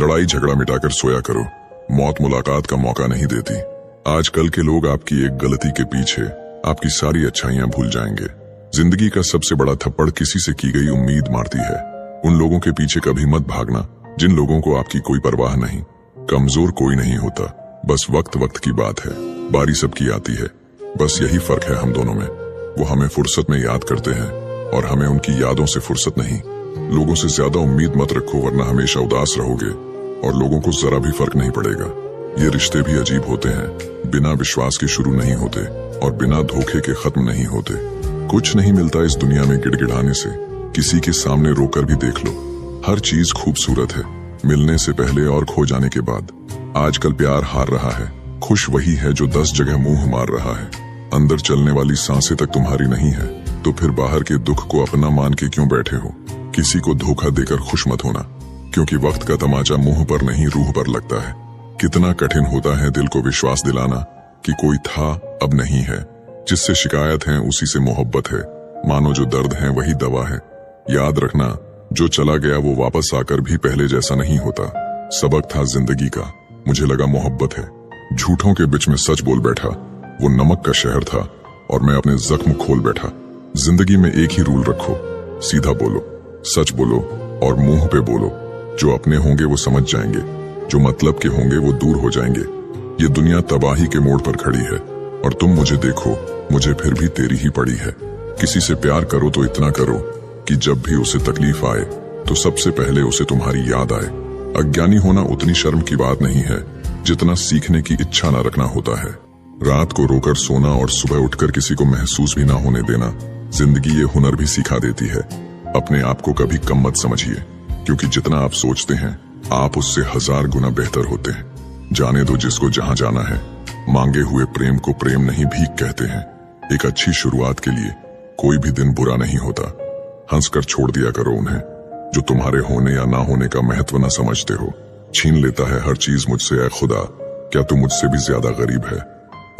लड़ाई झगड़ा मिटाकर सोया करो। मौत मुलाकात का मौका नहीं देती। आजकल के लोग आपकी एक गलती के पीछे आपकी सारी अच्छाइयां भूल जाएंगे। जिंदगी का सबसे बड़ा थप्पड़ किसी से की गई उम्मीद मारती है। उन लोगों के पीछे कभी मत भागना जिन लोगों को आपकी कोई परवाह नहीं। कमजोर कोई नहीं होता, बस वक्त वक्त की बात है। बारी सबकी आती है, बस यही फर्क है हम दोनों में। वो हमें फुर्सत में याद करते हैं और हमें उनकी यादों से फुर्सत नहीं। लोगों से ज्यादा उम्मीद मत रखो, वरना हमेशा उदास रहोगे और लोगों को जरा भी फर्क नहीं पड़ेगा। ये रिश्ते भी अजीब होते हैं, बिना विश्वास के शुरू नहीं होते और बिना धोखे के खत्म नहीं होते। कुछ नहीं मिलता इस दुनिया में गिड़गिड़ाने से, किसी के सामने रोकर भी देख लो। हर चीज खूबसूरत है, मिलने से पहले और खो जाने के बाद। आजकल प्यार हार रहा है, खुश वही है जो 10 जगह मुंह मार रहा है। अंदर चलने वाली सांसें तक तुम्हारी नहीं है, तो फिर बाहर के दुख को अपना मान के क्यों बैठे हो। किसी को धोखा देकर खुश मत होना, क्योंकि वक्त का तमाचा मुंह पर नहीं रूह पर लगता है। कितना कठिन होता है दिल को विश्वास दिलाना कि कोई था अब नहीं है। जिससे शिकायत है उसी से मोहब्बत है। मानो जो दर्द है वही दवा है। याद रखना, जो चला गया वो वापस आकर भी पहले जैसा नहीं होता। सबक था जिंदगी का, मुझे लगा मोहब्बत है। झूठों के बीच में सच बोल बैठा, वो नमक का शहर था और मैं अपने जख्म खोल बैठा। जिंदगी में एक ही रूल रखो, सीधा बोलो, सच बोलो और मुंह पे बोलो। जो अपने होंगे वो समझ जाएंगे, जो मतलब के होंगे वो दूर हो जाएंगे। ये दुनिया तबाही के मोड़ पर खड़ी है और तुम मुझे देखो, मुझे फिर भी तेरी ही पड़ी है। किसी से प्यार करो तो इतना करो कि जब भी उसे तकलीफ आए तो सबसे पहले उसे तुम्हारी याद आए। अज्ञानी होना उतनी शर्म की बात नहीं है जितना सीखने की इच्छा न रखना होता है। रात को रोकर सोना और सुबह उठकर किसी को महसूस भी ना होने देना, जिंदगी ये हुनर भी सिखा देती है। अपने आप को कभी कम मत समझिए, क्योंकि जितना आप सोचते हैं आप उससे 1000 गुना बेहतर होते हैं। जाने दो जिसको जहां जाना है। मांगे हुए प्रेम को प्रेम नहीं भीख कहते हैं। एक अच्छी शुरुआत के लिए कोई भी दिन बुरा नहीं होता। हंसकर छोड़ दिया करो उन्हें जो तुम्हारे होने या ना होने का महत्व न समझते हो। छीन लेता है हर चीज मुझसे, ऐ खुदा क्या तू मुझसे भी ज्यादा गरीब है।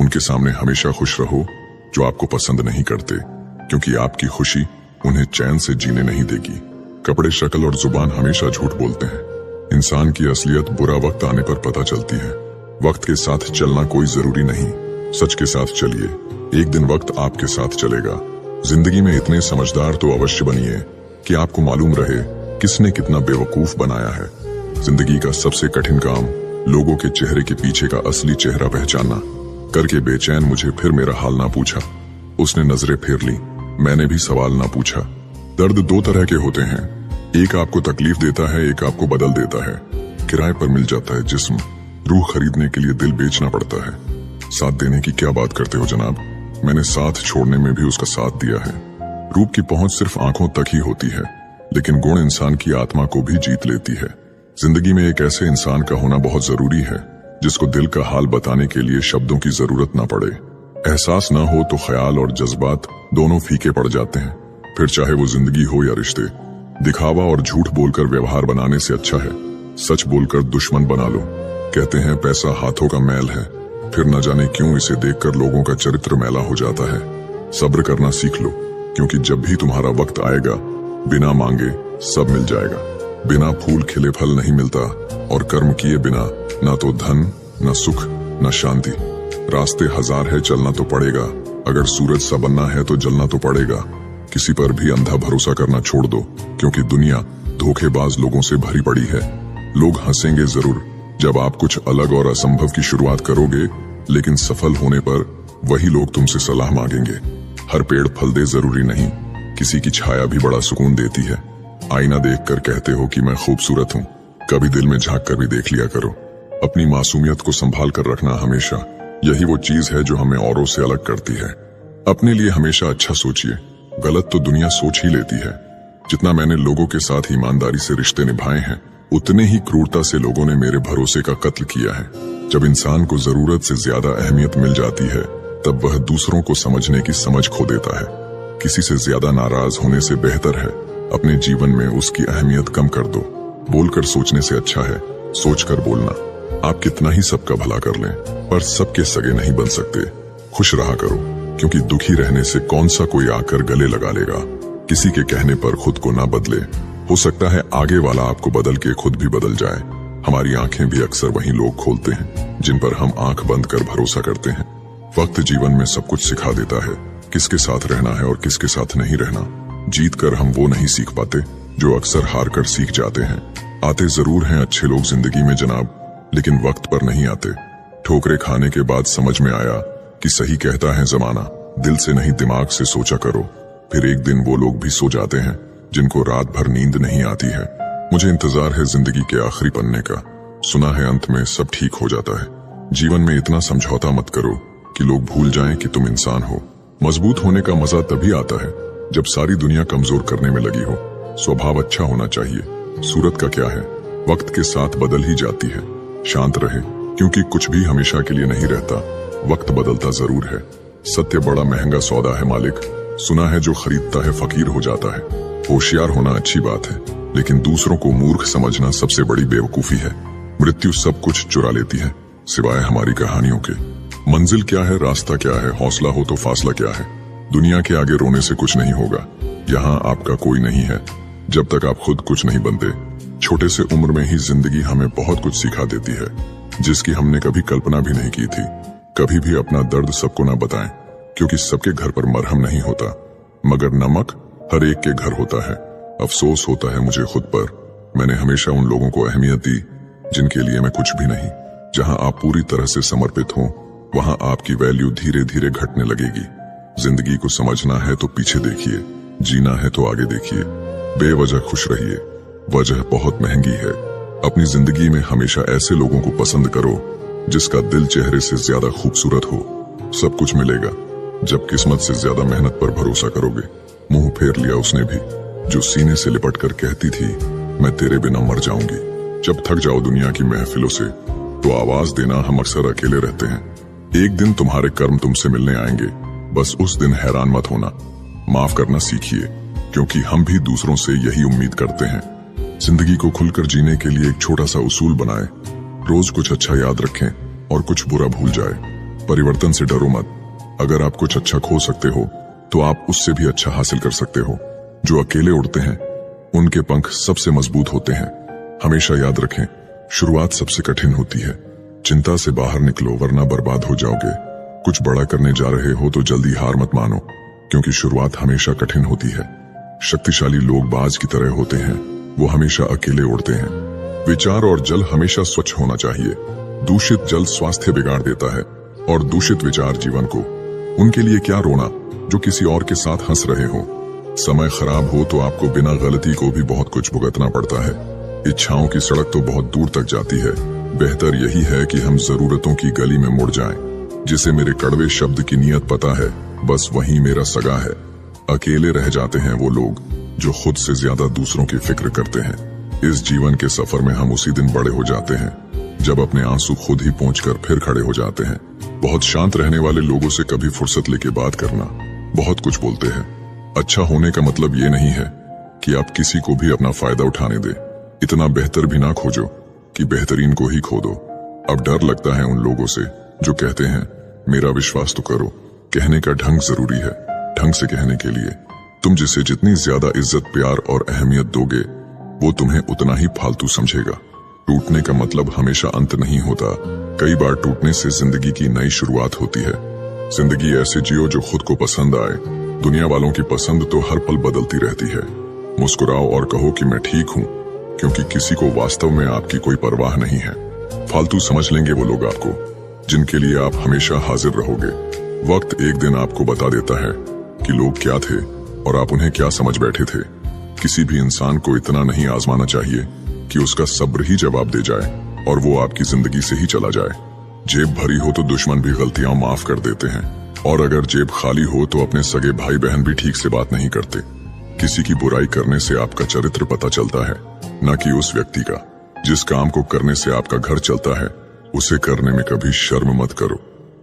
उनके सामने हमेशा खुश रहो जो आपको पसंद नहीं करते, क्योंकि आपकी खुशी उन्हें चैन से जीने नहीं देगी। कपड़े, शक्ल और जुबान हमेशा झूठ बोलते हैं। इंसान की असलियत बुरा वक्त आने पर पता चलती है। वक्त के साथ चलना कोई जरूरी नहीं, सच के साथ चलिए, एक दिन वक्त आपके साथ चलेगा। जिंदगी में इतने समझदार तो अवश्य बनिए कि आपको मालूम रहे किसने कितना बेवकूफ बनाया है। जिंदगी का सबसे कठिन काम लोगों के चेहरे के पीछे का असली चेहरा पहचानना। करके बेचैन मुझे फिर मेरा हाल ना पूछा। उसने नजरें फेर ली, मैंने भी सवाल ना पूछा। दर्द 2 तरह के होते हैं, एक आपको तकलीफ देता है, एक आपको बदल देता है। किराए पर मिल जाता है जिस्म, रूह खरीदने के लिए दिल बेचना पड़ता है। साथ देने की क्या बात करते हो जनाब, मैंने साथ छोड़ने में भी उसका साथ दिया है। रूप की पहुंच सिर्फ आंखों तक ही होती है, लेकिन गुण इंसान की आत्मा को भी जीत लेती है। जिंदगी में एक ऐसे इंसान का होना बहुत जरूरी है जिसको दिल का हाल बताने के लिए शब्दों की जरूरत ना पड़े। एहसास ना हो तो ख्याल और जज्बात दोनों फीके पड़ जाते हैं, फिर चाहे वो जिंदगी हो या रिश्ते। दिखावा और झूठ बोलकर व्यवहार बनाने से अच्छा है सच बोलकर दुश्मन बना लो। कहते हैं पैसा हाथों का मैल है, फिर न जाने क्यों इसे देखकर लोगों का चरित्र मैला हो जाता है। सब्र करना सीख लो, क्योंकि जब भी तुम्हारा वक्त आएगा बिना मांगे सब मिल जाएगा। बिना फूल खिले फल नहीं मिलता और कर्म किए बिना ना तो धन, न सुख, न शांति। रास्ते 1000 है, चलना तो पड़ेगा। अगर सूरज सा बनना है तो जलना तो पड़ेगा। किसी पर भी अंधा भरोसा करना छोड़ दो, क्योंकि दुनिया धोखेबाज लोगों से भरी पड़ी है। लोग हंसेंगे जरूर जब आप कुछ अलग और असंभव की शुरुआत करोगे, लेकिन सफल होने पर वही लोग तुमसे सलाह मांगेंगे। हर पेड़ फल दे जरूरी नहीं, किसी की छाया भी बड़ा सुकून देती है। आईना देखकर कहते हो कि मैं खूबसूरत हूँ, कभी दिल में झांक कर भी देख लिया करो। अपनी मासूमियत को संभाल कर रखना हमेशा, यही वो चीज है जो हमें औरों से अलग करती है। अपने लिए हमेशा अच्छा सोचिए, गलत तो दुनिया सोच ही लेती है। जितना मैंने लोगों के साथ ईमानदारी से रिश्ते निभाए हैं, उतने ही क्रूरता से लोगों ने मेरे भरोसे का कत्ल किया है। जब इंसान को जरूरत से ज्यादा अहमियत मिल जाती है, तब वह दूसरों को समझने की समझ खो देता है। किसी से ज्यादा नाराज होने से बेहतर है अपने जीवन में उसकी अहमियत कम कर दो। बोलकर सोचने से अच्छा है सोचकर बोलना। आप कितना ही सबका भला कर लें, पर सबके सगे नहीं बन सकते। खुश रहा करो, क्योंकि दुखी रहने से कौन सा कोई आकर गले लगा लेगा। किसी के कहने पर खुद को ना बदले, हो सकता है आगे वाला आपको बदल के खुद भी बदल जाए। हमारी आंखें भी अक्सर वही लोग खोलते हैं जिन पर हम आंख बंद कर भरोसा करते हैं। वक्त जीवन में सब कुछ सिखा देता है, किसके साथ रहना है और किसके साथ नहीं रहना। जीत कर हम वो नहीं सीख पाते जो अक्सर हार कर सीख जाते हैं। आते जरूर हैं अच्छे लोग जिंदगी में जनाब, लेकिन वक्त पर नहीं आते। ठोकरे खाने के बाद समझ में आया कि सही कहता है जमाना, दिल से नहीं दिमाग से सोचा करो। फिर एक दिन वो लोग भी सो जाते हैं जिनको रात भर नींद नहीं आती है। मुझे इंतजार है जिंदगी के आखिरी पन्ने का, सुना है अंत में सब ठीक हो जाता है। जीवन में इतना समझौता मत करो कि लोग भूल जाएं कि तुम इंसान हो। मजबूत होने का मजा तभी आता है जब सारी दुनिया कमजोर करने में लगी हो। स्वभाव अच्छा होना चाहिए, सूरत का क्या है, वक्त के साथ बदल ही जाती है। शांत रहे, क्योंकि कुछ भी हमेशा के लिए नहीं रहता, वक्त बदलता जरूर है। सत्य बड़ा महंगा सौदा है मालिक, सुना है जो खरीदता है फकीर हो जाता है। होशियार होना अच्छी बात है, लेकिन दूसरों को मूर्ख समझना सबसे बड़ी बेवकूफी है। मृत्यु सब कुछ चुरा लेती है सिवाय हमारी कहानियों के। मंजिल क्या है, रास्ता क्या है, हौसला हो तो फासला क्या है। दुनिया के आगे रोने से कुछ नहीं होगा, यहाँ आपका कोई नहीं है जब तक आप खुद कुछ नहीं बनते। छोटे से उम्र में ही जिंदगी हमें बहुत कुछ सिखा देती है, जिसकी हमने कभी कल्पना भी नहीं की थी। कभी भी अपना दर्द सबको ना बताएं, क्योंकि सबके घर पर मरहम नहीं होता, मगर नमक हर एक के घर होता है। अफसोस होता है मुझे खुद पर, मैंने हमेशा उन लोगों को अहमियत दी जिनके लिए मैं कुछ भी नहीं। जहां आप पूरी तरह से समर्पित हो, वहां आपकी वैल्यू धीरे धीरे घटने लगेगी। जिंदगी को समझना है तो पीछे देखिए, जीना है तो आगे देखिए। बेवजह खुश रहिए, वजह बहुत महंगी है। अपनी जिंदगी में हमेशा ऐसे लोगों को पसंद करो जिसका दिल चेहरे से ज्यादा खूबसूरत हो। सब कुछ मिलेगा जब किस्मत से ज्यादा मेहनत पर भरोसा करोगे। मुंह फेर लिया उसने भी जो सीने से लिपट कर कहती थी मैं तेरे बिना मर जाऊंगी। जब थक जाओ दुनिया की महफिलों से तो आवाज देना, हम अक्सर अकेले रहते हैं। एक दिन तुम्हारे कर्म तुमसे मिलने आएंगे, बस उस दिन हैरान मत होना। माफ करना सीखिए, क्योंकि हम भी दूसरों से यही उम्मीद करते हैं। जिंदगी को खुलकर जीने के लिए एक छोटा सा उसूल बनाएं, रोज कुछ अच्छा याद रखें और कुछ बुरा भूल जाए। परिवर्तन से डरो मत, अगर आप कुछ अच्छा खो सकते हो तो आप उससे भी अच्छा हासिल कर सकते हो। जो अकेले उड़ते हैं उनके पंख सबसे मजबूत होते हैं। हमेशा याद रखें, शुरुआत सबसे कठिन होती है। चिंता से बाहर निकलो वरना बर्बाद हो जाओगे। कुछ बड़ा करने जा रहे हो तो जल्दी हार मत मानो, क्योंकि शुरुआत हमेशा कठिन होती है। शक्तिशाली लोग बाज की तरह होते हैं, वो हमेशा अकेले उड़ते हैं। विचार और जल हमेशा स्वच्छ होना चाहिए। दूषित जल स्वास्थ्य बिगाड़ देता है और दूषित विचार जीवन को। उनके लिए क्या रोना जो किसी और के साथ हंस रहे हो। समय खराब हो तो आपको बिना गलती को भी बहुत कुछ भुगतना पड़ता है। इच्छाओं की सड़क तो बहुत दूर तक जाती है। बेहतर यही है कि हम जरूरतों की गली में मुड़ जाएं। जिसे मेरे कड़वे शब्द की नीयत पता है, बस वही मेरा सगा है। अकेले रह जाते हैं वो लोग जो खुद से ज्यादा दूसरों की फिक्र करते हैं। इस जीवन के सफर में हम उसी दिन बड़े हो जाते हैं जब अपने आंसू खुद ही पहुंचकर फिर खड़े हो जाते हैं। बहुत शांत रहने वाले लोगों से कभी फुर्सत लेके बात करना। बहुत कुछ बोलते हैं। अच्छा होने का मतलब ये नहीं है कि आप किसी को भी अपना फायदा उठाने दे। इतना बेहतर भी ना खोजो कि बेहतरीन को ही खो दो। अब डर लगता है उन लोगों से जो कहते हैं मेरा विश्वास तो करो। कहने का ढंग जरूरी है, ढंग से कहने के लिए। तुम जिसे जितनी ज्यादा इज्जत, प्यार और अहमियत दोगे वो तुम्हें उतना ही फालतू समझेगा। टूटने का मतलब हमेशा अंत नहीं होता। कई बार टूटने से जिंदगी की नई शुरुआत होती है। जिंदगी ऐसे जियो जो खुद को पसंद आए। दुनिया वालों की पसंद तो हर पल बदलती रहती है। मुस्कुराओ और कहो कि मैं ठीक हूँ, क्योंकि किसी को वास्तव में आपकी कोई परवाह नहीं है। फालतू समझ लेंगे वो लोग आपको जिनके लिए आप हमेशा हाजिर रहोगे। वक्त एक दिन आपको बता देता है कि लोग क्या थे और आप उन्हें क्या समझ बैठे थे। किसी भी इंसान को इतना नहीं आजमाना चाहिए कि उसका सब्र ही जवाब दे जाए और वो आपकी जिंदगी से ही चला जाए। जेब भरी हो तो दुश्मन भी गलतियां माफ कर देते हैं, और अगर जेब खाली हो तो अपने सगे भाई बहन भी ठीक से बात नहीं करते। किसी की बुराई करने से आपका चरित्र पता चलता है, न कि उस व्यक्ति का। जिस काम को करने से आपका घर चलता है उसे करने में कभी शर्म मत करो।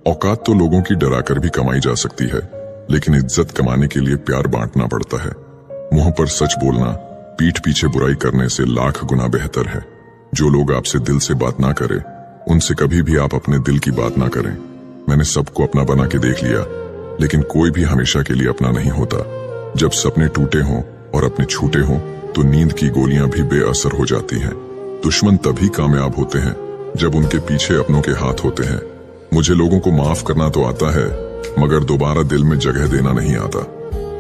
औकात तो लोगों की डरा कर भी कमाई जा सकती है, लेकिन इज्जत कमाने के लिए प्यार बांटना पड़ता है। मुंह पर सच बोलना पीठ पीछे बुराई करने से लाख गुना बेहतर है। जो लोग आपसे दिल से बात ना करें उनसे कभी भी आप अपने दिल की बात ना करें। मैंने सबको अपना बना के देख लिया, लेकिन कोई भी हमेशा के लिए अपना नहीं होता। जब सपने टूटे हों और अपने छूटे हों तो नींद की गोलियां भी बेअसर हो जाती हैं। दुश्मन तभी कामयाब होते हैं जब उनके पीछे अपनों के हाथ होते हैं। मुझे लोगों को माफ करना तो आता है, मगर दोबारा दिल में जगह देना नहीं आता।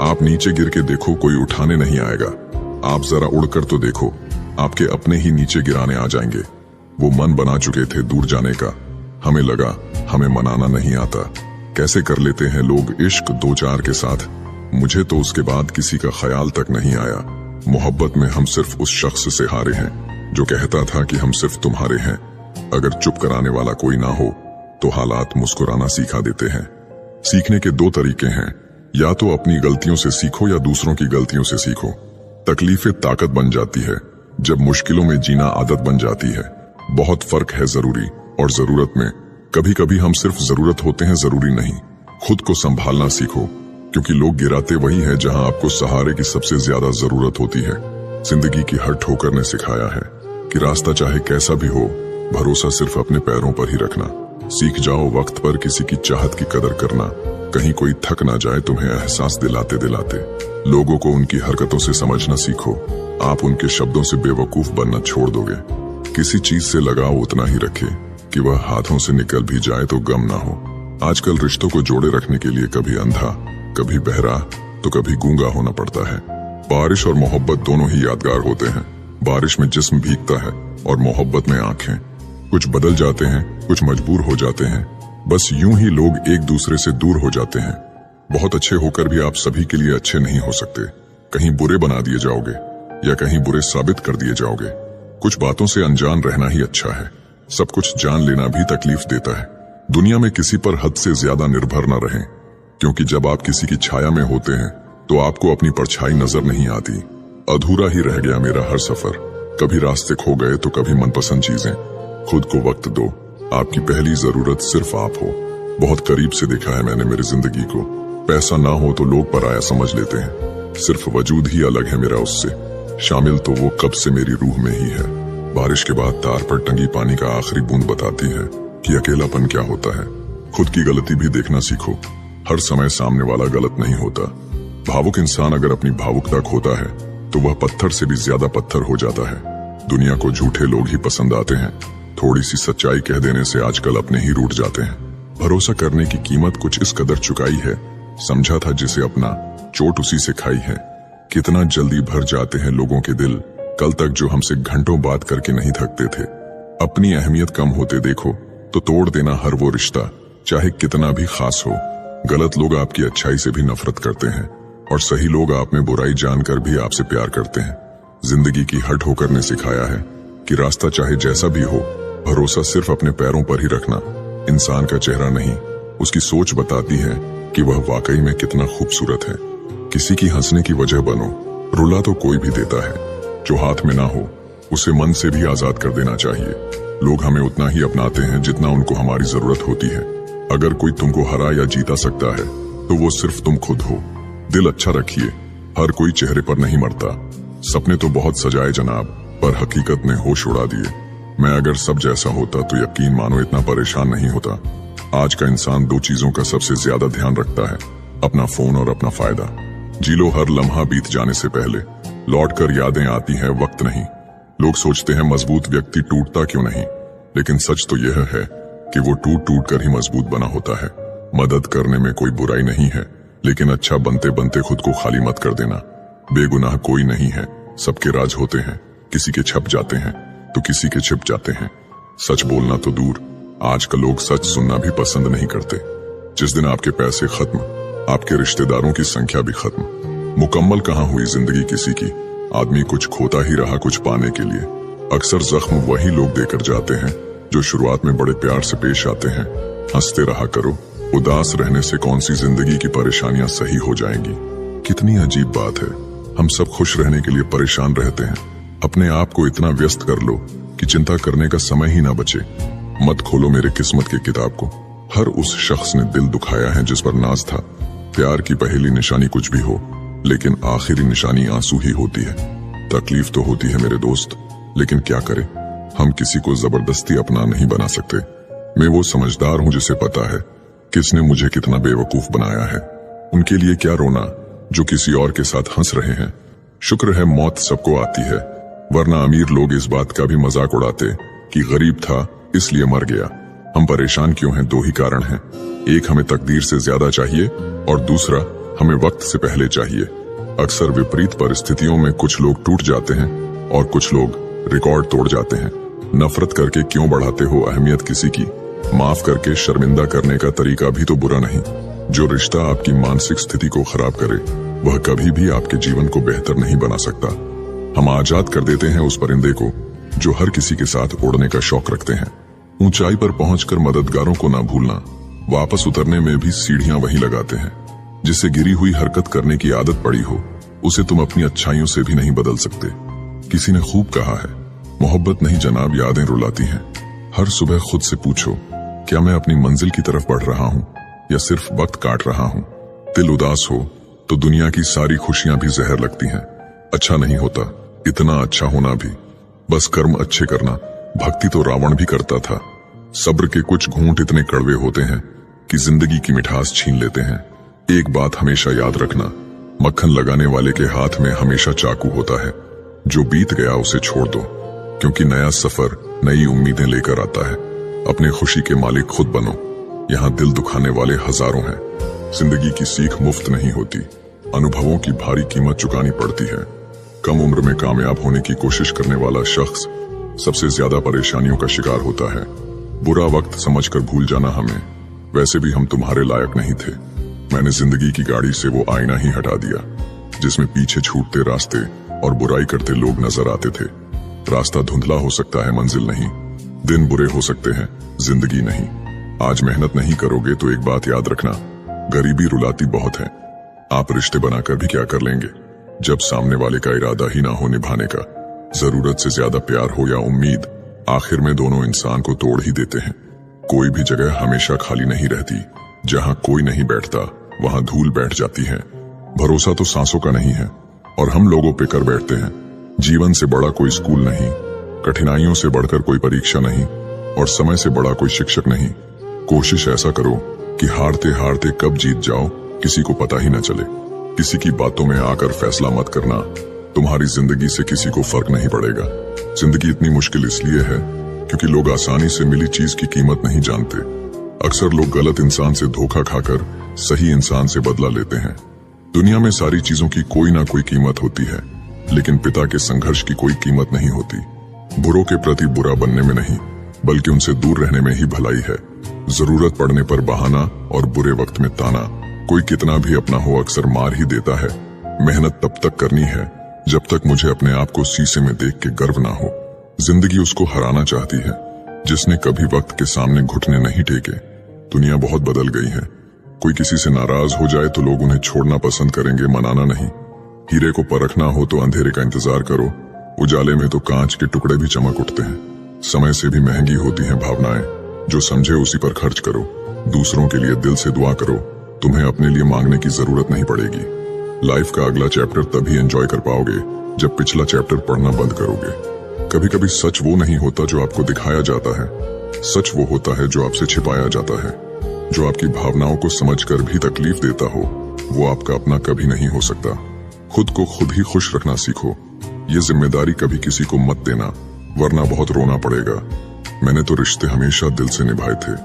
आप नीचे गिर के देखो, कोई उठाने नहीं आएगा। आप जरा उड़कर तो देखो, आपके अपने ही नीचे गिराने आ जाएंगे। वो मन बना चुके थे दूर जाने का, हमें लगा हमें मनाना नहीं आता। कैसे कर लेते हैं लोग इश्क दो चार के साथ, मुझे तो उसके बाद किसी का ख्याल तक नहीं आया। मोहब्बत में हम सिर्फ उस शख्स से हारे हैं जो कहता था कि हम सिर्फ तुम्हारे हैं। अगर चुप कराने वाला कोई ना हो तो हालात मुस्कुराना सिखा देते हैं। सीखने के दो तरीके हैं, या तो अपनी गलतियों से सीखो या दूसरों की गलतियों से सीखो। तकलीफें ताकत बन जाती है जब मुश्किलों में जीना आदत बन जाती है। बहुत फर्क है जरूरी और जरूरत में। कभी कभी हम सिर्फ जरूरत होते हैं, जरूरी नहीं। खुद को संभालना सीखो, क्योंकि लोग गिराते वही है जहां आपको सहारे की सबसे ज्यादा जरूरत होती है। जिंदगी की हर ठोकर ने सिखाया है कि रास्ता चाहे कैसा भी हो, भरोसा सिर्फ अपने पैरों पर ही रखना। सीख जाओ वक्त पर किसी की चाहत की कदर करना, कहीं कोई थक ना जाए तुम्हें एहसास दिलाते दिलाते। लोगों को उनकी हरकतों से समझना सीखो, आप उनके शब्दों से बेवकूफ बनना छोड़ दोगे। किसी चीज से लगाव उतना ही रखे कि वह हाथों से निकल भी जाए तो गम ना हो। आजकल रिश्तों को जोड़े रखने के लिए कभी अंधा, कभी बहरा, तो कभी गूंगा होना पड़ता है। बारिश और मोहब्बत दोनों ही यादगार होते हैं। बारिश में जिस्म भीगता है और मोहब्बत में आंखें। कुछ बदल जाते हैं, कुछ मजबूर हो जाते हैं। बस यूं ही लोग एक दूसरे से दूर हो जाते हैं। बहुत अच्छे होकर भी आप सभी के लिए अच्छे नहीं हो सकते। कहीं बुरे बना दिए जाओगे या कहीं बुरे साबित कर दिए जाओगे। कुछ बातों से अनजान रहना ही अच्छा है। सब कुछ जान लेना भी तकलीफ देता है। दुनिया में किसी पर हद से ज्यादा निर्भर न रहें, क्योंकि जब आप किसी की छाया में होते हैं तो आपको अपनी परछाई नजर नहीं आती। अधूरा ही रह गया मेरा हर सफर, कभी रास्ते खो गए तो कभी मनपसंद चीजें। खुद को वक्त दो, आपकी पहली जरूरत सिर्फ आप हो। बहुत करीब से देखा है मैंने मेरी जिंदगी को। पैसा ना हो तो लोग पराया समझ लेते हैं, सिर्फ वजूद ही अलग है मेरा उससे। शामिल तो वो कब से मेरी रूह में ही है। बारिश के बाद तार पर टंगी पानी का आखिरी बूंद बताती है कि अकेलापन क्या होता है। खुद की गलती भी देखना सीखो, हर समय सामने वाला गलत नहीं होता। भावुक इंसान अगर अपनी भावुकता खोता है तो वह पत्थर से भी ज्यादा पत्थर हो जाता है। दुनिया को झूठे लोग ही पसंद आते हैं। थोड़ी सी सच्चाई कह देने से आजकल अपने ही रूठ जाते हैं। भरोसा करने की कीमत कुछ इस कदर चुकाई है, समझा था जिसे अपना, चोट उसी से खाई है। कितना जल्दी भर जाते हैं लोगों के दिल, कल तक जो हमसे घंटों बात करके नहीं थकते थे। अपनी अहमियत कम होते देखो तो तोड़ देना हर वो रिश्ता, चाहे कितना भी खास हो। गलत लोग आपकी अच्छाई से भी नफरत करते हैं और सही लोग आप में बुराई जानकर भी आपसे प्यार करते हैं। जिंदगी की हर ठोकर ने सिखाया है कि रास्ता चाहे जैसा भी हो, भरोसा सिर्फ अपने पैरों पर ही रखना। इंसान का चेहरा नहीं, उसकी सोच बताती है कि वह वाकई में कितना खूबसूरत है। किसी की हंसने की वजह बनो, रुला तो कोई भी देता है। जो हाथ में ना हो उसे मन से भी आजाद कर देना चाहिए। लोग हमें उतना ही अपनाते हैं जितना उनको हमारी जरूरत होती है। अगर कोई तुमको हरा या जीता सकता है तो वो सिर्फ तुम खुद हो। दिल अच्छा रखिए, हर कोई चेहरे पर नहीं मरता। सपने तो बहुत सजाए जनाब, पर हकीकत ने होश उड़ा दिए। मैं अगर सब जैसा होता तो यकीन मानो इतना परेशान नहीं होता। आज का इंसान दो चीजों का सबसे ज्यादा ध्यान रखता है, अपना फोन और अपना फायदा। जी लो हर लम्हा बीत जाने से पहले, लौट कर यादें आती हैं वक्त नहीं। लोग सोचते हैं मजबूत व्यक्ति टूटता क्यों नहीं, लेकिन सच तो यह है कि वो टूट टूट कर ही मजबूत बना होता है। मदद करने में कोई बुराई नहीं है, लेकिन अच्छा बनते बनते खुद को खाली मत कर देना। बेगुनाह कोई नहीं है, सबके राज होते हैं। किसी के छप जाते हैं तो किसी के छिप जाते हैं। सच बोलना तो दूर, आजकल लोग सच सुनना भी पसंद नहीं करते। जिस दिन आपके पैसे खत्म, आपके रिश्तेदारों की संख्या भी खत्म। मुकम्मल कहाँ हुई जिंदगी किसी की, आदमी कुछ खोता ही रहा कुछ पाने के लिए। अक्सर जख्म वही लोग देकर जाते हैं जो शुरुआत में बड़े प्यार से पेश आते हैं। हंसते रहा करो, उदास रहने से कौन सी जिंदगी की परेशानियां सही हो जाएंगी। कितनी अजीब बात है, हम सब खुश रहने के लिए परेशान रहते हैं। अपने आप को इतना व्यस्त कर लो कि चिंता करने का समय ही ना बचे। मत खोलो मेरे किस्मत की किताब को, हर उस शख्स ने दिल दुखाया है जिस पर नाज था। प्यार की पहली निशानी कुछ भी हो, लेकिन आखिरी निशानी आंसू ही होती है। तकलीफ तो होती है मेरे दोस्त, लेकिन क्या करें, हम किसी को जबरदस्ती अपना नहीं बना सकते। मैं वो समझदार हूँ जिसे पता है किसने मुझे कितना बेवकूफ बनाया है। उनके लिए क्या रोना जो किसी और के साथ हंस रहे हैं। शुक्र है मौत सबको आती है, वरना अमीर लोग इस बात का भी मजाक उड़ाते कि गरीब था इसलिए मर गया। हम परेशान क्यों हैं? दो ही कारण हैं, एक हमें तकदीर से ज्यादा चाहिए और दूसरा हमें वक्त से पहले चाहिए। अक्सर विपरीत परिस्थितियों में कुछ लोग टूट जाते हैं और कुछ लोग रिकॉर्ड तोड़ जाते हैं। नफरत करके क्यों बढ़ाते हो अहमियत किसी की? माफ करके शर्मिंदा करने का तरीका भी तो बुरा नहीं। जो रिश्ता आपकी मानसिक स्थिति को खराब करे वह कभी भी आपके जीवन को बेहतर नहीं बना सकता। हम आजाद कर देते हैं उस परिंदे को जो हर किसी के साथ उड़ने का शौक रखते हैं। ऊंचाई पर पहुंचकर मददगारों को ना भूलना, वापस उतरने में भी सीढ़ियां वही लगाते हैं। जिसे गिरी हुई हरकत करने की आदत पड़ी हो उसे तुम अपनी अच्छाइयों से भी नहीं बदल सकते। किसी ने खूब कहा है, मोहब्बत नहीं जनाब यादें रुलाती हैं। हर सुबह खुद से पूछो, क्या मैं अपनी मंजिल की तरफ बढ़ रहा हूं या सिर्फ वक्त काट रहा हूं? दिल उदास हो तो दुनिया की सारी खुशियां भी जहर लगती हैं। अच्छा नहीं होता इतना अच्छा होना भी, बस कर्म अच्छे करना। भक्ति तो रावण भी करता था। सब्र के कुछ घूंट इतने कड़वे होते हैं कि जिंदगी की मिठास छीन लेते हैं। एक बात हमेशा याद रखना, मक्खन लगाने वाले के हाथ में हमेशा चाकू होता है। जो बीत गया उसे छोड़ दो, क्योंकि नया सफर नई उम्मीदें लेकर आता है। अपने खुशी के मालिक खुद बनो। यहाँ दिल दुखाने वाले हजारों हैं। जिंदगी की सीख मुफ्त नहीं होती, अनुभवों की भारी कीमत चुकानी पड़ती है। कम उम्र में कामयाब होने की कोशिश करने वाला शख्स सबसे ज्यादा परेशानियों का शिकार होता है। बुरा वक्त समझकर भूल जाना हमें, वैसे भी हम तुम्हारे लायक नहीं थे। मैंने जिंदगी की गाड़ी से वो आईना ही हटा दिया जिसमें पीछे छूटते रास्ते और बुराई करते लोग नजर आते थे। रास्ता धुंधला हो सकता है, मंजिल नहीं। दिन बुरे हो सकते हैं, जिंदगी नहीं। आज मेहनत नहीं करोगे तो एक बात याद रखना, गरीबी रुलाती बहुत है। आप रिश्ते बनाकर भी क्या कर लेंगे जब सामने वाले का इरादा ही ना हो निभाने का। जरूरत से ज्यादा प्यार हो या उम्मीद, आखिर में दोनों इंसान को तोड़ ही देते हैं। कोई भी जगह हमेशा खाली नहीं रहती। जहां कोई नहीं बैठता वहां धूल बैठ जाती है। भरोसा तो सांसों का नहीं है और हम लोगों पे कर बैठते हैं। जीवन से बड़ा कोई स्कूल नहीं, कठिनाइयों से बढ़कर कोई परीक्षा नहीं और समय से बड़ा कोई शिक्षक नहीं। कोशिश ऐसा करो कि हारते हारते कब जीत जाओ किसी को पता ही न चले। किसी की बातों में आकर फैसला मत करना, तुम्हारी जिंदगी से किसी को फर्क नहीं पड़ेगा। जिंदगी इतनी मुश्किल इसलिए है क्योंकि लोग आसानी से मिली चीज की कीमत नहीं जानते। अक्सर लोग गलत इंसान से धोखा खाकर सही इंसान से बदला लेते हैं। दुनिया में सारी चीजों की कोई ना कोई कीमत होती है, लेकिन पिता के संघर्ष की कोई कीमत नहीं होती। बुरों के प्रति बुरा बनने में नहीं, बल्कि उनसे दूर रहने में ही भलाई है। जरूरत पड़ने पर बहाना और बुरे वक्त में ताना, कोई कितना भी अपना हो अक्सर मार ही देता है। मेहनत तब तक करनी है जब तक मुझे अपने आप को शीशे में देख के गर्व ना हो। जिंदगी उसको हराना चाहती है जिसने कभी वक्त के सामने घुटने नहीं टेके। दुनिया बहुत बदल गई है। कोई किसी से नाराज हो जाए तो लोग उन्हें छोड़ना पसंद करेंगे, मनाना नहीं। हीरे को परखना हो तो अंधेरे का इंतजार करो, उजाले में तो कांच के टुकड़े भी चमक उठते हैं। समय से भी महंगी होती हैं भावनाएं, जो समझे उसी पर खर्च करो। दूसरों के लिए दिल से दुआ करो, तुम्हें अपने लिए मांगने की जरूरत नहीं पड़ेगी। लाइफ का अगला चैप्टर तभी एंजॉय कर पाओगे जब पिछला चैप्टर पढ़ना बंद करोगे। कभी कभी सच वो नहीं होता जो आपको दिखाया जाता है, सच वो होता है जो आपसे छिपाया जाता है। जो आपकी भावनाओं को समझकर भी तकलीफ देता हो वो आपका अपना कभी नहीं हो सकता। खुद को खुद ही खुश रखना सीखो। ये जिम्मेदारी कभी किसी को मत देना, वरना बहुत रोना पड़ेगा। मैंने तो रिश्ते हमेशा दिल से निभाए थे।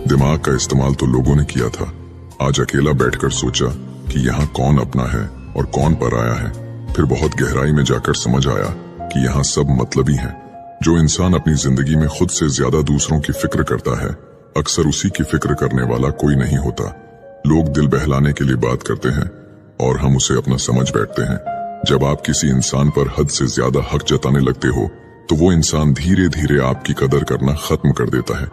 दिमाग का इस्तेमाल तो लोगों ने किया था। आज अकेला बैठकर सोचा कि यहाँ कौन अपना है और कौन पराया है। फिर बहुत गहराई में जाकर समझ आया कि यहाँ सब मतलबी हैं। जो इंसान अपनी जिंदगी में खुद से ज्यादा दूसरों की फिक्र करता है, अक्सर उसी की फिक्र करने वाला कोई नहीं होता। लोग दिल बहलाने के लिए बात करते हैं और हम उसे अपना समझ बैठते हैं। जब आप किसी इंसान पर हद से ज्यादा हक जताने लगते हो तो वो इंसान धीरे धीरे आपकी कदर करना खत्म कर देता है।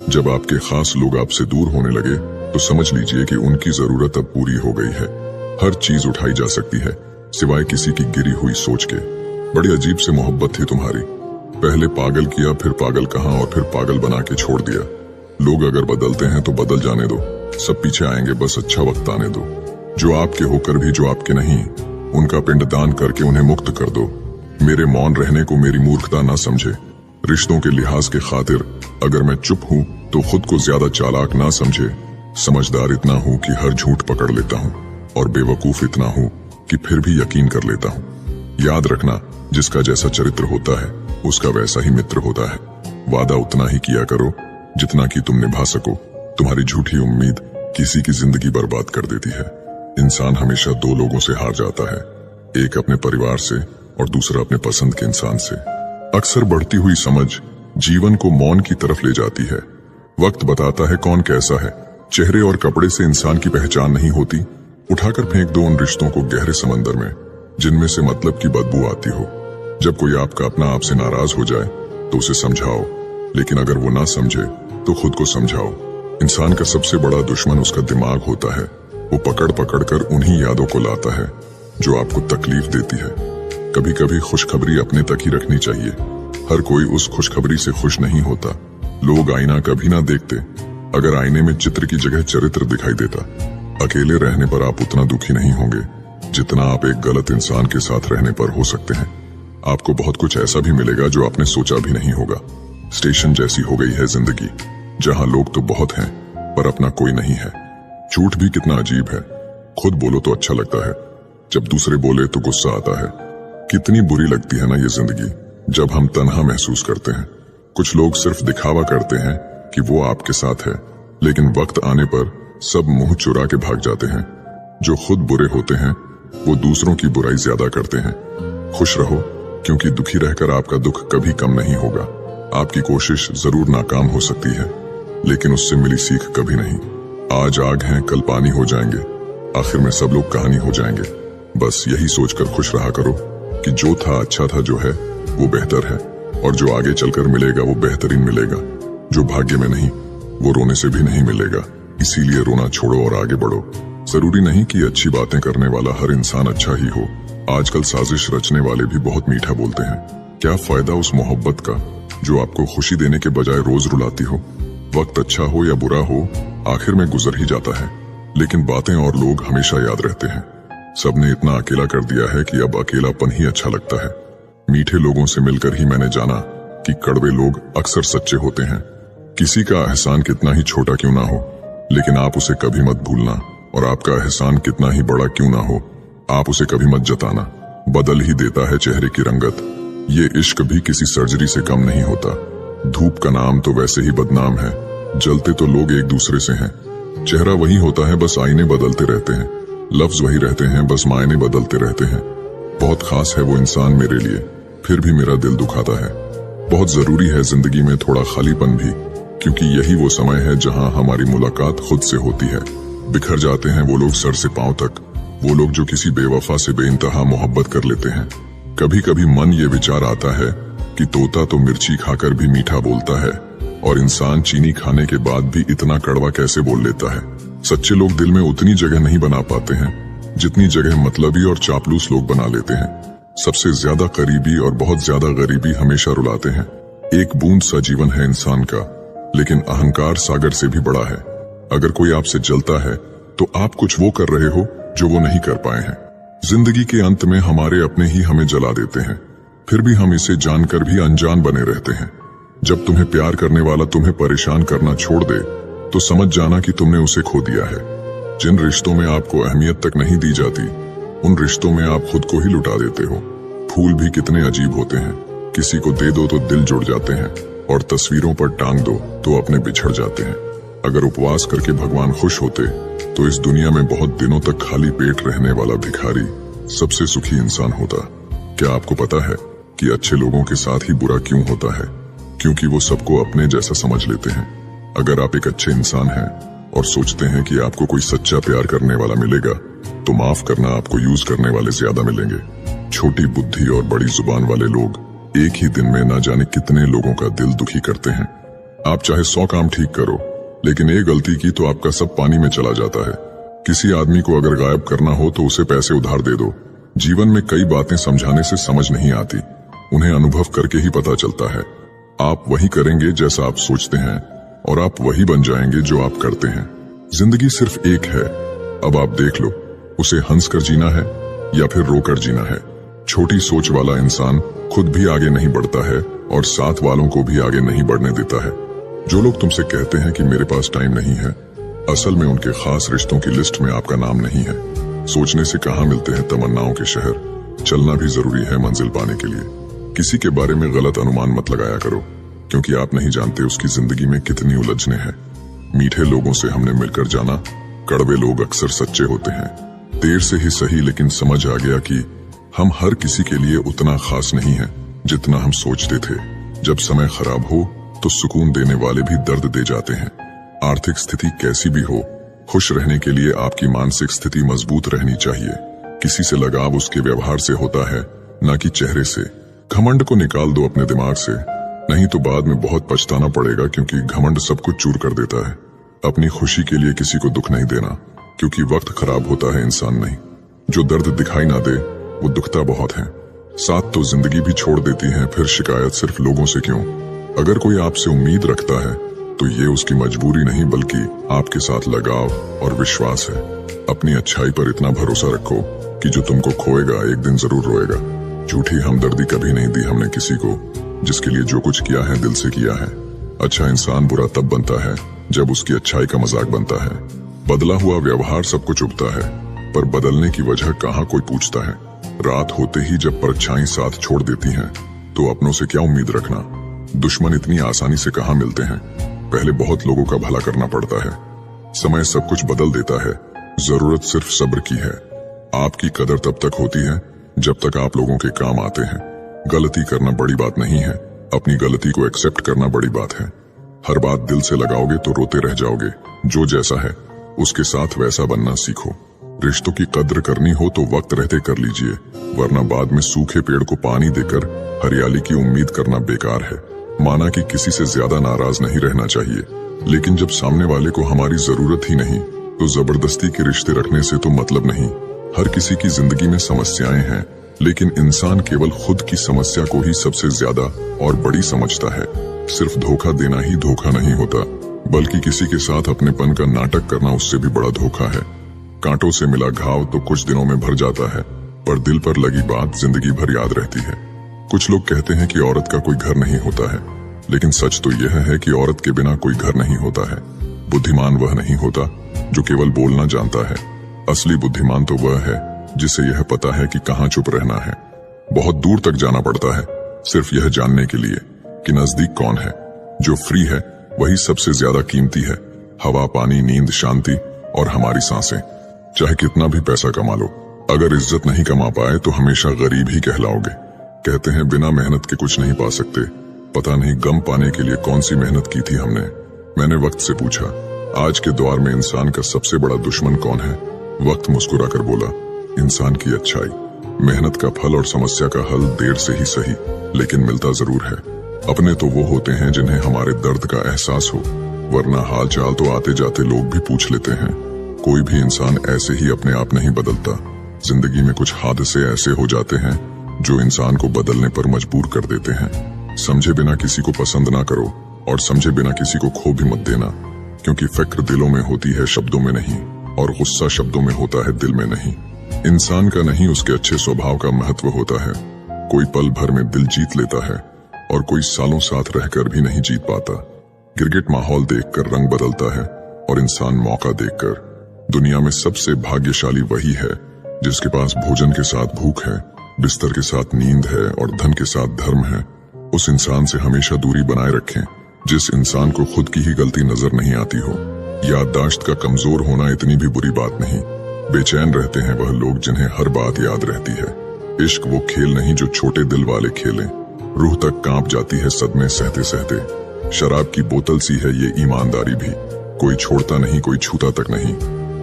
जब आपके खास लोग आपसे दूर होने लगे तो समझ लीजिए कि उनकी जरूरत अब पूरी हो गई है। हर चीज उठाई जा सकती है सिवाय किसी की गिरी हुई सोच के। बड़ी अजीब से मोहब्बत थी तुम्हारी। पहले पागल किया, फिर पागल कहा और फिर पागल बना के छोड़ दिया। लोग अगर बदलते हैं तो बदल जाने दो, सब पीछे आएंगे, बस अच्छा वक्त आने दो। जो आपके होकर भी जो आपके नहीं, उनका पिंड दान करके उन्हें मुक्त कर दो। मेरे मौन रहने को मेरी मूर्खता ना समझे। रिश्तों के लिहाज के खातिर अगर मैं चुप हूँ तो खुद को ज्यादा चालाक ना समझे। समझदार इतना हूँ कि हर झूठ पकड़ लेता हूँ और बेवकूफ इतना हूँ कि फिर भी यकीन कर लेता हूँ। याद रखना, जिसका जैसा चरित्र होता है उसका वैसा ही मित्र होता है। वादा उतना ही किया करो जितना कि तुम निभा सको। तुम्हारी झूठी उम्मीद किसी की जिंदगी बर्बाद कर देती है। इंसान हमेशा दो लोगों से हार जाता है, एक अपने परिवार से और दूसरा अपने पसंद के इंसान से। अक्सर बढ़ती हुई समझ जीवन को मौन की तरफ ले जाती है। वक्त बताता है कौन कैसा है। चेहरे और कपड़े से इंसान की पहचान नहीं होती। उठाकर फेंक दो उन रिश्तों को गहरे समंदर में जिनमें से मतलब की बदबू आती हो। जब कोई आपका अपना आपसे नाराज हो जाए तो उसे समझाओ, लेकिन अगर वो ना समझे तो खुद को समझाओ। इंसान का सबसे बड़ा दुश्मन उसका दिमाग होता है। वो पकड़ पकड़ कर उन्हीं यादों को लाता है जो आपको तकलीफ देती है। कभी कभी खुशखबरी अपने तक ही रखनी चाहिए। हर कोई उस खुशखबरी से खुश नहीं होता। लोग आईना कभी ना देखते अगर आईने में चित्र की जगह चरित्र दिखाई देता। अकेले रहने पर आप उतना दुखी नहीं होंगे जितना आप एक गलत इंसान के साथ रहने पर हो सकते हैं। आपको बहुत कुछ ऐसा भी मिलेगा जो आपने सोचा भी नहीं होगा। स्टेशन जैसी हो गई है जिंदगी, जहां लोग तो बहुत हैं पर अपना कोई नहीं है। झूठ भी कितना अजीब है। खुद बोलो तो अच्छा लगता है, जब दूसरे बोले तो गुस्सा आता है। कितनी बुरी लगती है ना ये जिंदगी जब हम तन्हा महसूस करते हैं। कुछ लोग सिर्फ दिखावा करते हैं कि वो आपके साथ है, लेकिन वक्त आने पर सब मुंह चुरा के भाग जाते हैं। जो खुद बुरे होते हैं वो दूसरों की बुराई ज्यादा करते हैं। खुश रहो, क्योंकि दुखी रहकर आपका दुख कभी कम नहीं होगा। आपकी कोशिश जरूर नाकाम हो सकती है, लेकिन उससे मिली सीख कभी नहीं। आज आग हैं कल पानी हो जाएंगे, आखिर में सब लोग कहानी हो जाएंगे। बस यही सोचकर खुश रहा करो कि जो था अच्छा था, जो है वो बेहतर है, और जो आगे चलकर मिलेगा वो बेहतरीन मिलेगा। जो भाग्य में नहीं वो रोने से भी नहीं मिलेगा। इसीलिए रोना छोड़ो और आगे बढ़ो। जरूरी नहीं कि अच्छी बातें करने वाला हर इंसान अच्छा ही हो। आजकल साजिश रचने वाले भी बहुत मीठा बोलते हैं। क्या फायदा उस मोहब्बत का जो आपको खुशी देने के बजाय रोज रुलाती हो। वक्त अच्छा हो या बुरा हो, आखिर में गुजर ही जाता है, लेकिन बातें और लोग हमेशा याद रहते हैं। सबने इतना अकेला कर दिया है कि अब अकेलापन ही अच्छा लगता है। मीठे लोगों से मिलकर ही मैंने जाना कि कड़वे लोग अक्सर सच्चे होते हैं। किसी का एहसान कितना ही छोटा क्यों ना हो, लेकिन आप उसे कभी मत भूलना, और आपका एहसान कितना ही बड़ा क्यों ना हो, आप उसे कभी मत जताना। बदल ही देता है चेहरे की रंगत। ये इश्क भी किसी सर्जरी से कम नहीं होता। धूप का नाम तो वैसे ही बदनाम है, जलते तो लोग एक दूसरे से हैं। चेहरा वही होता है, बस आईने बदलते रहते हैं। लफ्ज वही रहते हैं, बस मायने बदलते रहते हैं। बहुत खास है वो इंसान मेरे लिए, फिर भी मेरा दिल दुखाता है। बहुत जरूरी है जिंदगी में थोड़ा खालीपन भी, क्योंकि यही वो समय है जहां हमारी मुलाकात खुद से होती है। बिखर जाते हैं वो लोग सर से पांव तक, वो लोग जो किसी बेवफा से बेइंतहा मोहब्बत कर लेते हैं। कभी कभी मन ये विचार आता है कि तोता तो मिर्ची खाकर भी मीठा बोलता है, और इंसान चीनी खाने के बाद भी इतना कड़वा कैसे बोल लेता है। सच्चे लोग दिल में उतनी जगह नहीं बना पाते हैं जितनी जगह मतलबी और चापलूस लोग बना लेते हैं। सबसे ज्यादा करीबी और बहुत ज्यादा गरीबी हमेशा रुलाते हैं। एक बूंद सा जीवन है इंसान का, लेकिन अहंकार सागर से भी बड़ा है। अगर कोई आपसे जलता है तो आप कुछ वो कर रहे हो जो वो नहीं कर पाए हैं। जिंदगी के अंत में हमारे अपने ही हमें जला देते हैं, फिर भी हम इसे जानकर भी अनजान बने रहते हैं। जब तुम्हें प्यार करने वाला तुम्हें परेशान करना छोड़ दे तो समझ जाना कि तुमने उसे खो दिया है। जिन रिश्तों में आपको अहमियत तक नहीं दी जाती, उन रिश्तों में आप खुद को ही लुटा देते हो। फूल भी कितने अजीब होते हैं, किसी को दे दो तो दिल जुड़ जाते हैं, और तस्वीरों पर टांग दो तो अपने बिछड़ जाते हैं। अगर उपवास करके भगवान खुश होते तो इस दुनिया में बहुत दिनों तक खाली पेट रहने वाला भिखारी सबसे सुखी इंसान होता। क्या आपको पता है कि अच्छे लोगों के साथ ही बुरा क्यों होता है? क्योंकि वो सबको अपने जैसा समझ लेते हैं। अगर आप एक अच्छे इंसान हैं और सोचते हैं कि आपको कोई सच्चा प्यार करने वाला मिलेगा, तो माफ करना, आपको यूज करने वाले ज्यादा मिलेंगे। छोटी बुद्धि और बड़ी जुबान वाले लोग एक ही दिन में ना जाने कितने लोगों का दिल दुखी करते हैं। आप चाहे 100 काम ठीक करो, लेकिन एक गलती की तो आपका सब पानी में चला जाता है। किसी आदमी को अगर गायब करना हो तो उसे पैसे उधार दे दो। जीवन में कई बातें समझाने से समझ नहीं आती, उन्हें अनुभव करके ही पता चलता है। आप वही करेंगे जैसा आप सोचते हैं, और आप वही बन जाएंगे जो आप करते हैं। जिंदगी सिर्फ एक है, अब आप देख लो, उसे हंसकर जीना है या फिर रोकर जीना है। छोटी सोच वाला इंसान खुद भी आगे नहीं बढ़ता है और साथ वालों को भी आगे नहीं बढ़ने देता है। जो लोग तुमसे कहते हैं कि मेरे पास टाइम नहीं है, असल में उनके खास रिश्तों की लिस्ट में आपका नाम नहीं है। सोचने से कहाँ मिलते हैं तमन्नाओं के शहर। चलना भी जरूरी है मंजिल पाने के लिए। किसी के बारे में गलत अनुमान मत लगाया करो, क्योंकि आप नहीं जानते उसकी जिंदगी में कितनी उलझने हैं। मीठे लोगों से हमने मिलकर जाना, कड़वे लोग अक्सर सच्चे होते हैं। देर से ही सही, लेकिन समझ आ गया कि हम हर किसी के लिए उतना खास नहीं है जितना हम सोचते थे। जब समय खराब हो तो सुकून देने वाले भी दर्द दे जाते हैं। आर्थिक स्थिति कैसी भी हो, खुश रहने के लिए आपकी मानसिक स्थिति मजबूत रहनी चाहिए। किसी से लगाव उसके व्यवहार से होता है, न कि चेहरे से। घमंड को निकाल दो अपने दिमाग से, नहीं तो बाद में बहुत पछताना पड़ेगा, क्योंकि घमंड सब कुछ चूर कर देता है। अपनी खुशी के लिए किसी को दुख नहीं देना, क्योंकि वक्त खराब होता है, इंसान नहीं। जो दर्द दिखाई ना दे वो दुखता बहुत है। साथ तो जिंदगी भी छोड़ देती है, फिर शिकायत सिर्फ लोगों से क्यों। अगर कोई आपसे उम्मीद रखता है तो ये उसकी मजबूरी नहीं, बल्कि आपके साथ लगाव और विश्वास है। अपनी अच्छाई पर इतना भरोसा रखो कि जो तुमको खोएगा एक दिन जरूर रोएगा। झूठी हमदर्दी कभी नहीं दी हमने किसी को, जिसके लिए जो कुछ किया है दिल से किया है। अच्छा इंसान बुरा तब बनता है जब उसकी अच्छाई का मजाक बनता है। बदला हुआ व्यवहार सबको चुभता है, पर बदलने की वजह कहाँ कोई पूछता है। रात होते ही जब परछाई साथ छोड़ देती हैं, तो अपनों से क्या उम्मीद रखना। दुश्मन इतनी आसानी से कहाँ मिलते हैं, पहले बहुत लोगों का भला करना पड़ता है। समय सब कुछ बदल देता है, जरूरत सिर्फ सब्र की है। आपकी कदर तब तक होती है जब तक आप लोगों के काम आते हैं। गलती करना बड़ी बात नहीं है, अपनी गलती को एक्सेप्ट करना बड़ी बात है। हर बात दिल से लगाओगे तो रोते रह जाओगे। जो जैसा है उसके साथ वैसा बनना सीखो। रिश्तों की कद्र करनी हो तो वक्त रहते कर लीजिए, वरना बाद में सूखे पेड़ को पानी देकर हरियाली की उम्मीद करना बेकार है। माना कि किसी से ज्यादा नाराज नहीं रहना चाहिए, लेकिन जब सामने वाले को हमारी जरूरत ही नहीं तो जबरदस्ती के रिश्ते रखने से तो मतलब नहीं। हर किसी की जिंदगी में समस्याएं हैं, लेकिन इंसान केवल खुद की समस्या को ही सबसे ज्यादा और बड़ी समझता है। सिर्फ धोखा देना ही धोखा नहीं होता, बल्कि किसी के साथ अपनेपन का नाटक करना उससे भी बड़ा धोखा है। कांटों से मिला घाव तो कुछ दिनों में भर जाता है, पर दिल पर लगी बात जिंदगी भर याद रहती है। कुछ लोग कहते हैं कि औरत का कोई घर नहीं होता है, लेकिन सच तो यह है कि औरत के बिना कोई घर नहीं होता है। बुद्धिमान वह नहीं होता जो केवल बोलना जानता है, असली बुद्धिमान तो वह है जिसे यह पता है कि कहाँ चुप रहना है। बहुत दूर तक जाना पड़ता है सिर्फ यह जानने के लिए कि नजदीक कौन है। जो फ्री है वही सबसे ज्यादा कीमती है। हवा, पानी, नींद, शांति और हमारी सांसें। चाहे कितना भी पैसा कमा लो, अगर इज्जत नहीं कमा पाए तो हमेशा गरीब ही कहलाओगे। कहते हैं बिना मेहनत के कुछ नहीं पा सकते। पता नहीं गम पाने के लिए कौन सी मेहनत की थी हमने। मैंने वक्त से पूछा, आज के दौर में इंसान का सबसे बड़ा दुश्मन कौन है? वक्त मुस्कुरा कर बोला, इंसान की अच्छाई। मेहनत का फल और समस्या का हल देर से ही सही, लेकिन मिलता जरूर है। अपने तो वो होते हैं जिन्हें हमारे दर्द का एहसास हो, वरना हाल चाल तो आते जाते लोग भी पूछ लेते हैं। कोई भी इंसान ऐसे ही अपने आप नहीं बदलता। जिंदगी में कुछ हादसे ऐसे हो जाते हैं जो इंसान को बदलने पर मजबूर कर देते हैं। समझे बिना किसी को पसंद ना करो, और समझे बिना किसी को खो भी मत देना, क्योंकि फिक्र दिलों में होती है शब्दों में नहीं, और गुस्सा शब्दों में होता है दिल में नहीं। इंसान का नहीं उसके अच्छे स्वभाव का महत्व होता है। कोई पल भर में दिल जीत लेता है और कोई सालों साथ रहकर भी नहीं जीत पाता। गिरगिट माहौल देखकर रंग बदलता है और इंसान मौका देखकर। दुनिया में सबसे भाग्यशाली वही है जिसके पास भोजन के साथ भूख है, बिस्तर के साथ नींद है और धन के साथ धर्म है। उस इंसान से हमेशा दूरी बनाए रखें जिस इंसान को खुद की ही गलती नजर नहीं आती हो। याददाश्त का कमजोर होना इतनी भी बुरी बात नहीं। बेचैन रहते हैं वह लोग जिन्हें हर बात याद रहती है। इश्क वो खेल नहीं जो छोटे दिल वाले खेलें। रूह तक कांप जाती है सदमे सहते सहते। शराब की बोतल सी है ये ईमानदारी भी, कोई छोड़ता नहीं, कोई छूता तक नहीं।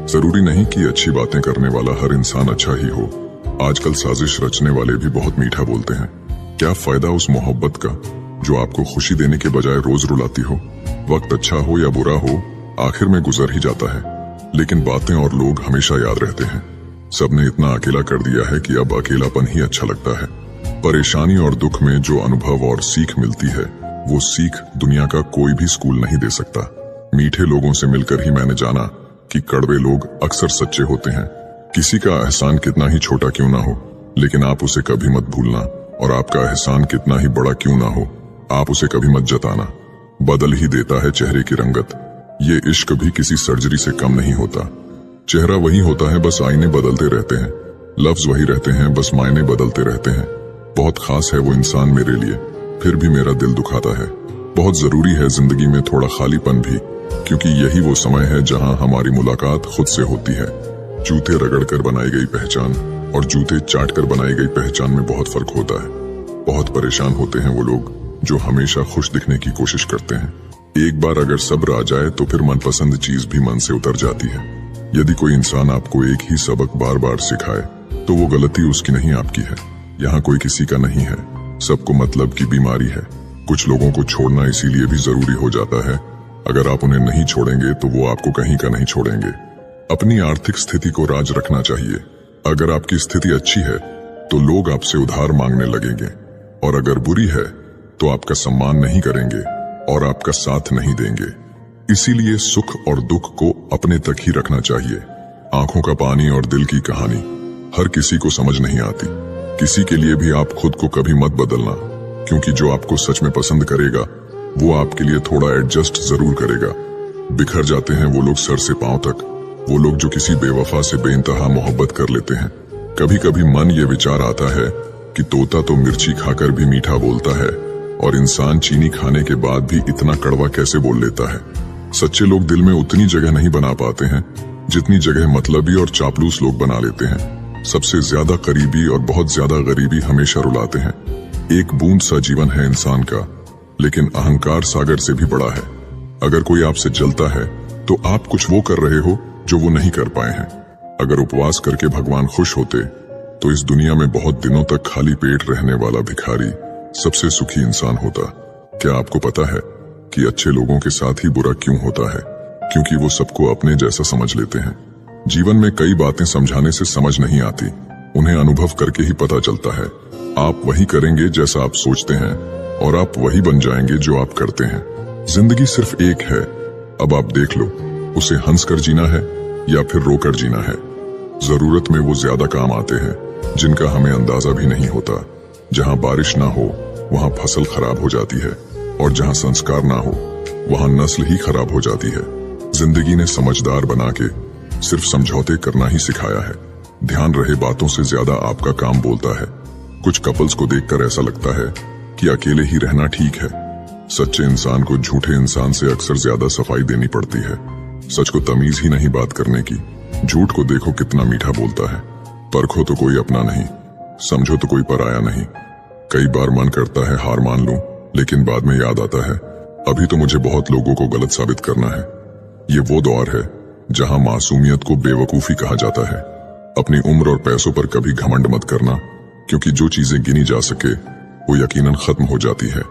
जरूरी नहीं कि अच्छी बातें करने वाला हर इंसान अच्छा ही हो। आजकल साजिश रचने वाले भी बहुत मीठा बोलते हैं। क्या फायदा उस मोहब्बत का जो आपको खुशी देने के बजाय रोज रुलाती हो। वक्त अच्छा हो या बुरा हो, आखिर में गुजर ही जाता है, लेकिन बातें और लोग हमेशा याद रहते हैं। सबने इतना अकेला कर दिया है कि अब अकेलापन ही अच्छा लगता है। परेशानी और दुख में जो अनुभव और सीख मिलती है, वो सीख दुनिया का कोई भी स्कूल नहीं दे सकता। मीठे लोगों से मिलकर ही मैंने जाना कि कड़वे लोग अक्सर सच्चे होते हैं। किसी का एहसान कितना ही छोटा क्यों ना हो, लेकिन आप उसे कभी मत भूलना, और आपका एहसान कितना ही बड़ा क्यों ना हो, आप उसे कभी मत जताना। बदल ही देता है चेहरे की रंगत। ये इश्क भी किसी सर्जरी से कम नहीं होता। चेहरा वही होता है, बस आईने बदलते रहते हैं। लफ्ज वही रहते हैं, बस मायने बदलते रहते हैं। बहुत खास है वो इंसान मेरे लिए, फिर भी मेरा दिल दुखाता है। बहुत जरूरी है जिंदगी में थोड़ा खालीपन भी, क्योंकि यही वो समय है जहां हमारी मुलाकात खुद से होती है। जूते रगड़कर बनाई गई पहचान और जूते चाटकर बनाई गई पहचान में बहुत फर्क होता है। बहुत परेशान होते हैं वो लोग जो हमेशा खुश दिखने की कोशिश करते हैं। एक बार अगर सब्र आ जाए तो फिर मनपसंद चीज भी मन से उतर जाती है। यदि कोई इंसान आपको एक ही सबक बार बार सिखाए तो वो गलती उसकी नहीं, आपकी है। यहाँ कोई किसी का नहीं है, सबको मतलब की बीमारी है। कुछ लोगों को छोड़ना इसीलिए भी जरूरी हो जाता है, अगर आप उन्हें नहीं छोड़ेंगे तो वो आपको कहीं का नहीं छोड़ेंगे। अपनी आर्थिक स्थिति को राज रखना चाहिए। अगर आपकी स्थिति अच्छी है तो लोग आपसे उधार मांगने लगेंगे, और अगर बुरी है तो आपका सम्मान नहीं करेंगे और आपका साथ नहीं देंगे। इसीलिए सुख और दुख को अपने तक ही रखना चाहिए। आंखों का पानी और दिल की कहानी हर किसी को समझ नहीं आती। किसी के लिए भी आप खुद को कभी मत बदलना, क्योंकि जो आपको सच में पसंद करेगा वो आपके लिए थोड़ा एडजस्ट जरूर करेगा। बिखर जाते हैं वो लोग सर से पांव तक, वो लोग जो किसी बेवफा से बेइंतहा मोहब्बत कर लेते हैं। कभी कभी मन ये विचार आता है कि तोता तो मिर्ची खाकर भी मीठा बोलता है, और इंसान चीनी खाने के बाद भी इतना कड़वा कैसे बोल लेता है। सच्चे लोग दिल में उतनी जगह नहीं बना पाते हैं जितनी जगह मतलबी और चापलूस लोग बना लेते हैं। सबसे ज्यादा करीबी और बहुत ज्यादा गरीबी हमेशा रुलाते हैं। एक बूंद सा जीवन है इंसान का, लेकिन अहंकार सागर से भी बड़ा है। अगर कोई आपसे जलता है तो आप कुछ वो कर रहे हो जो वो नहीं कर पाए हैं। अगर उपवास करके भगवान खुश होते तो इस दुनिया में बहुत दिनों तक खाली पेट रहने वाला भिखारी सबसे सुखी इंसान होता। क्या आपको पता है कि अच्छे लोगों के साथ ही बुरा क्यों होता है? क्योंकि वो सबको अपने जैसा समझ लेते हैं। जीवन में कई बातें समझाने से समझ नहीं आती, उन्हें अनुभव करके ही पता चलता है। आप वही करेंगे जैसा आप सोचते हैं, और आप वही बन जाएंगे जो आप करते हैं। जिंदगी सिर्फ एक है, अब आप देख लो, उसे हंसकर जीना है या फिर रोकर जीना है। जरूरत में वो ज्यादा काम आते हैं जिनका हमें अंदाजा भी नहीं होता। जहां बारिश ना हो वहां फसल खराब हो जाती है, और जहां संस्कार ना हो वहां नस्ल ही खराब हो जाती है। जिंदगी ने समझदार बना के सिर्फ समझौते करना ही सिखाया है। ध्यान रहे बातों से ज्यादा आपका काम बोलता है। कुछ कपल्स को देखकर ऐसा लगता है कि अकेले ही रहना ठीक है। सच्चे इंसान को झूठे इंसान से अक्सर ज्यादा सफाई देनी पड़ती है। सच को तमीज ही नहीं बात करने की। झूठ को देखो कितना मीठा बोलता है। परखो तो कोई अपना नहीं, समझो तो कोई पराया नहीं। कई बार मन करता है हार मान लूं, लेकिन बाद में याद आता है अभी तो मुझे बहुत लोगों को गलत साबित करना है। ये वो दौर है जहां मासूमियत को बेवकूफी कहा जाता है। अपनी उम्र और पैसों पर कभी घमंड मत करना, क्योंकि जो चीजें गिनी जा सके वो यकीनन खत्म हो जाती है।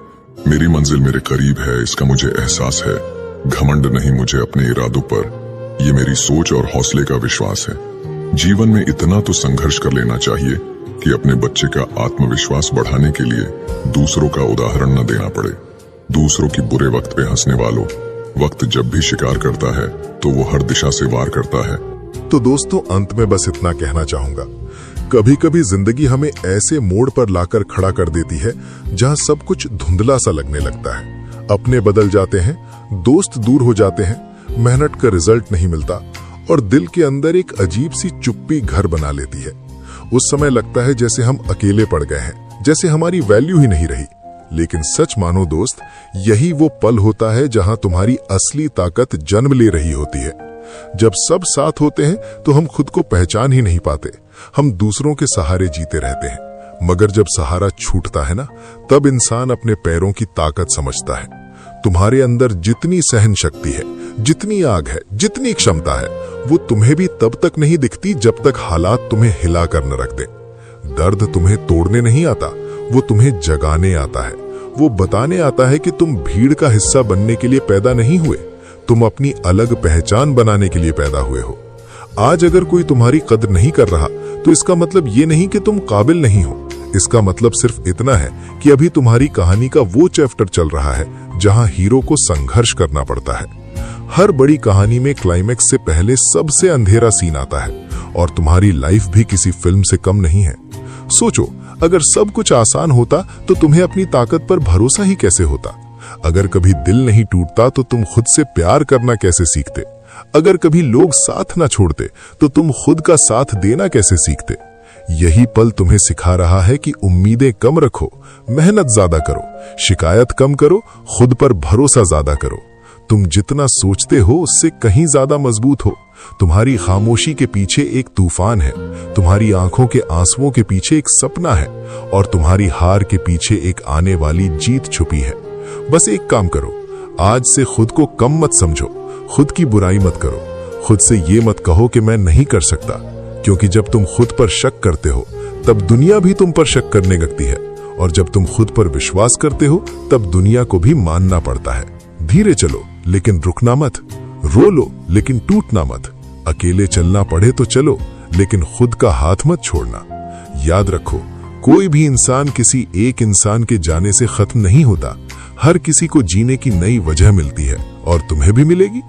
मेरी मंजिल मेरे करीब है, इसका मुझे एहसास है। घमंड नहीं मुझे अपने इरादों पर, ये मेरी सोच और हौसले का विश्वास है। जीवन में इतना तो संघर्ष कर लेना चाहिए कि अपने बच्चे का आत्मविश्वास बढ़ाने के लिए दूसरों का उदाहरण न देना पड़े। दूसरों की बुरे वक्त पे हंसने वालों, वक्त जब भी शिकार करता है तो वो हर दिशा से वार करता है। तो दोस्तों, अंत में बस इतना कहना चाहूंगा, कभी कभी जिंदगी हमें ऐसे मोड़ पर लाकर खड़ा कर देती है जहां सब कुछ धुंधला सा लगने लगता है। अपने बदल जाते हैं, दोस्त दूर हो जाते हैं, मेहनत का रिजल्ट नहीं मिलता, और दिल के अंदर एक अजीब सी चुप्पी घर बना लेती है। उस समय लगता है जैसे हम अकेले पड़ गए हैं, जैसे हमारी वैल्यू ही नहीं रही। लेकिन सच मानो दोस्त, यही वो पल होता है जहां तुम्हारी असली ताकत जन्म ले रही होती है। जब सब साथ होते हैं तो हम खुद को पहचान ही नहीं पाते, हम दूसरों के सहारे जीते रहते हैं। मगर जब सहारा छूटता है ना, तब इंसान अपने पैरों की ताकत समझता है। तुम्हारे अंदर जितनी सहन शक्ति है, जितनी आग है, जितनी क्षमता है, वो तुम्हें भी तब तक नहीं दिखती जब तक हालात तुम्हें हिला कर न रख दे। दर्द तुम्हें तोड़ने नहीं आता, वो तुम्हें जगाने आता है। वो बताने आता है कि तुम भीड़ का हिस्सा बनने के लिए पैदा नहीं हुए, तुम अपनी अलग पहचान बनाने के लिए पैदा हुए हो। आज अगर कोई तुम्हारी कदर नहीं कर रहा तो इसका मतलब ये नहीं कि तुम काबिल नहीं हो। इसका मतलब सिर्फ इतना है कि अभी तुम्हारी कहानी का वो चैप्टर चल रहा है जहां हीरो को संघर्ष करना पड़ता है। हर बड़ी कहानी में क्लाइमेक्स से पहले सबसे अंधेरा सीन आता है, और तुम्हारी लाइफ भी किसी फिल्म से कम नहीं है। सोचो, अगर सब कुछ आसान होता तो तुम्हें अपनी ताकत पर भरोसा ही कैसे होता? अगर कभी दिल नहीं टूटता तो तुम खुद से प्यार करना कैसे सीखते? अगर कभी लोग साथ ना छोड़ते तो तुम खुद का साथ देना कैसे सीखते? यही पल तुम्हें सिखा रहा है कि उम्मीदें कम रखो, मेहनत ज्यादा करो, शिकायत कम करो, खुद पर भरोसा ज्यादा करो। तुम जितना सोचते हो उससे कहीं ज्यादा मजबूत हो। तुम्हारी खामोशी के पीछे एक तूफान है, तुम्हारी आंखों के आंसुओं के पीछे एक सपना है, और तुम्हारी हार के पीछे एक आने वाली जीत छुपी है। बस एक काम करो, आज से खुद को कम मत समझो, खुद की बुराई मत करो, खुद से ये मत कहो कि मैं नहीं कर सकता, क्योंकि जब तुम खुद पर शक करते हो तब दुनिया भी तुम पर शक करने लगती है, और जब तुम खुद पर विश्वास करते हो तब दुनिया को भी मानना पड़ता है। धीरे चलो लेकिन रुकना मत, रो लो लेकिन टूटना मत, अकेले चलना पड़े तो चलो लेकिन खुद का हाथ मत छोड़ना। याद रखो, कोई भी इंसान किसी एक इंसान के जाने से खत्म नहीं होता। हर किसी को जीने की नई वजह मिलती है, और तुम्हें भी मिलेगी।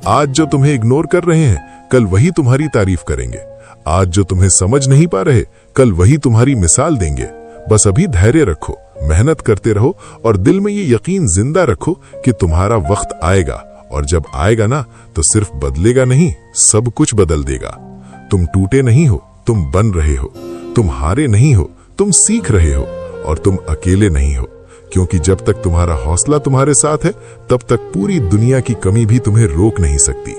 आज जो तुम्हें इग्नोर कर रहे हैं कल वही तुम्हारी तारीफ करेंगे। आज जो तुम्हें समझ नहीं पा रहे कल वही तुम्हारी मिसाल देंगे। बस अभी धैर्य रखो, मेहनत करते रहो, और दिल में ये यकीन जिंदा रखो कि तुम्हारा वक्त आएगा, और जब आएगा ना तो सिर्फ बदलेगा नहीं, सब कुछ बदल देगा। तुम टूटे नहीं हो, तुम बन रहे हो। तुम हारे नहीं हो, तुम सीख रहे हो, और तुम अकेले नहीं हो, क्योंकि जब तक तुम्हारा हौसला तुम्हारे साथ है तब तक पूरी दुनिया की कमी भी तुम्हें रोक नहीं सकती।